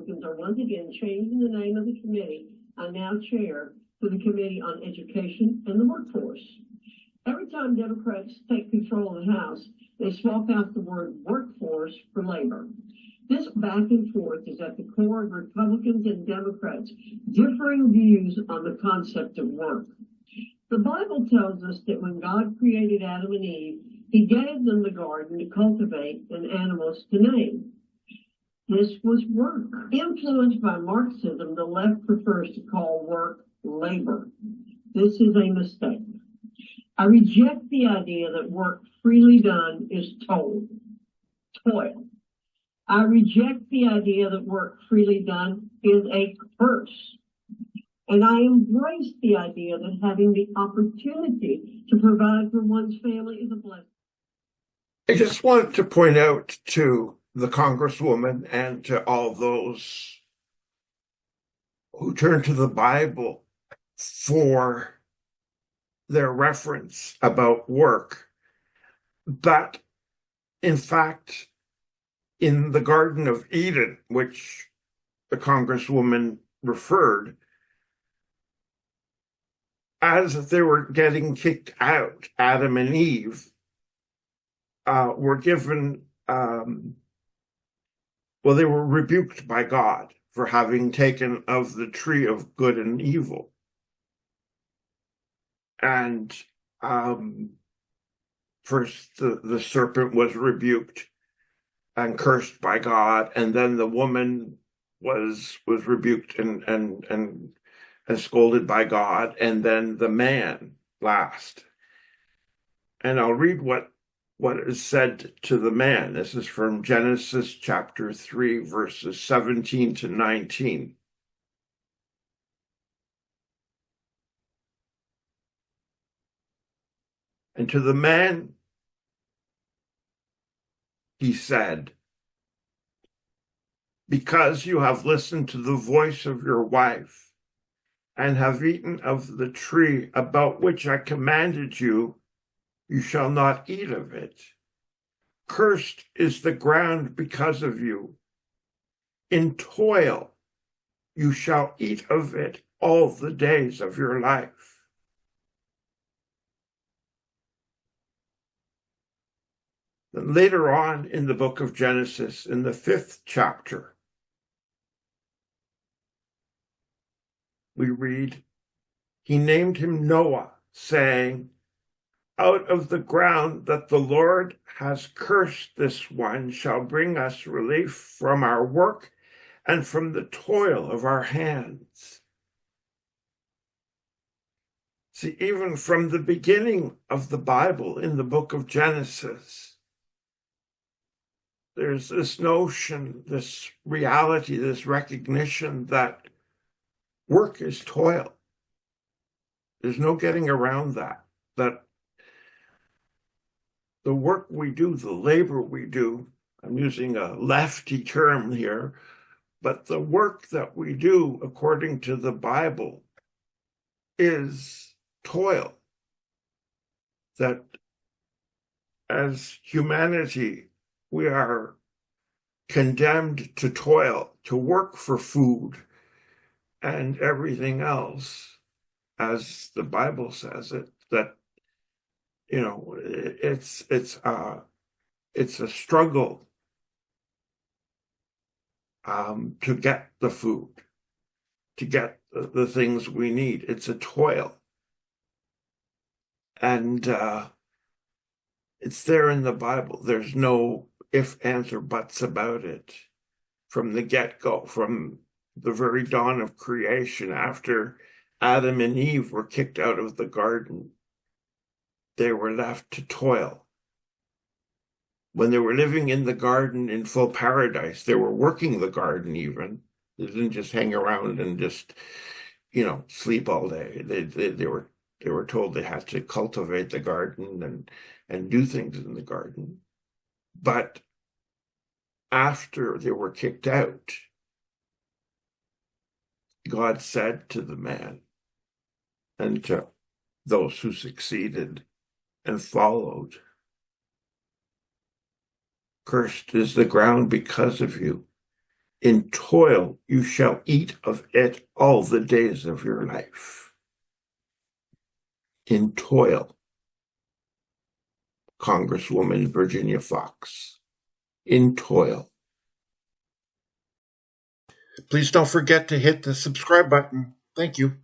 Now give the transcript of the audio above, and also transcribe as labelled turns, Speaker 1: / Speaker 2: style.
Speaker 1: Republicans are once again changing the name of the committee I now chair to the Committee on Education and the Workforce. Every time Democrats take control of the House, they swap out the word workforce for labor. This back and forth is at the core of Republicans and Democrats' differing views on the concept of work. The Bible tells us that when God created Adam and Eve, he gave them the garden to cultivate and animals to name. This was work. Influenced by Marxism, the left prefers to call work labor. This is a mistake. I reject the idea that work freely done is toil. I reject the idea that work freely done is a curse. And I embrace the idea that having the opportunity to provide for one's family is a blessing.
Speaker 2: I just wanted to point out to the Congresswoman and to all those who turn to the Bible for their reference about work that, in fact, in the Garden of Eden, which the Congresswoman referred, as they were getting kicked out, Adam and Eve were given, they were rebuked by God for having taken of the tree of good and evil. And first the serpent was rebuked and cursed by God, and then the woman was rebuked and scolded by God, and then the man last. And I'll read what is said to the man. This is from Genesis chapter 3, verses 17 to 19. And to the man, he said, because you have listened to the voice of your wife and have eaten of the tree about which I commanded you, you shall not eat of it. Cursed is the ground because of you. In toil you shall eat of it all the days of your life. Then later on in the book of Genesis, in the 5th chapter, we read, he named him Noah, saying, out of the ground that the Lord has cursed this one shall bring us relief from our work and from the toil of our hands. See, even from the beginning of the Bible in the book of Genesis, there's this notion, this reality, this recognition that work is toil. There's no getting around that the work we do, the labor we do, I'm using a lefty term here, but the work that we do according to the Bible is toil. That as humanity, we are condemned to toil, to work for food and everything else, as the Bible says it, that it's a struggle to get the food, to get the things we need. It's a toil. And it's there in the Bible. There's no ifs, ands, or buts about it from the get-go, from the very dawn of creation. After Adam and Eve were kicked out of the garden, they were left to toil. When they were living in the garden in full paradise, they were working the garden even. They didn't just hang around and just, sleep all day. They were told they had to cultivate the garden and do things in the garden. But after they were kicked out, God said to the man and to those who succeeded and followed, cursed is the ground because of you. In toil you shall eat of it all the days of your life. In toil. Congresswoman Virginia Foxx. In toil. Please don't forget to hit the subscribe button. Thank you.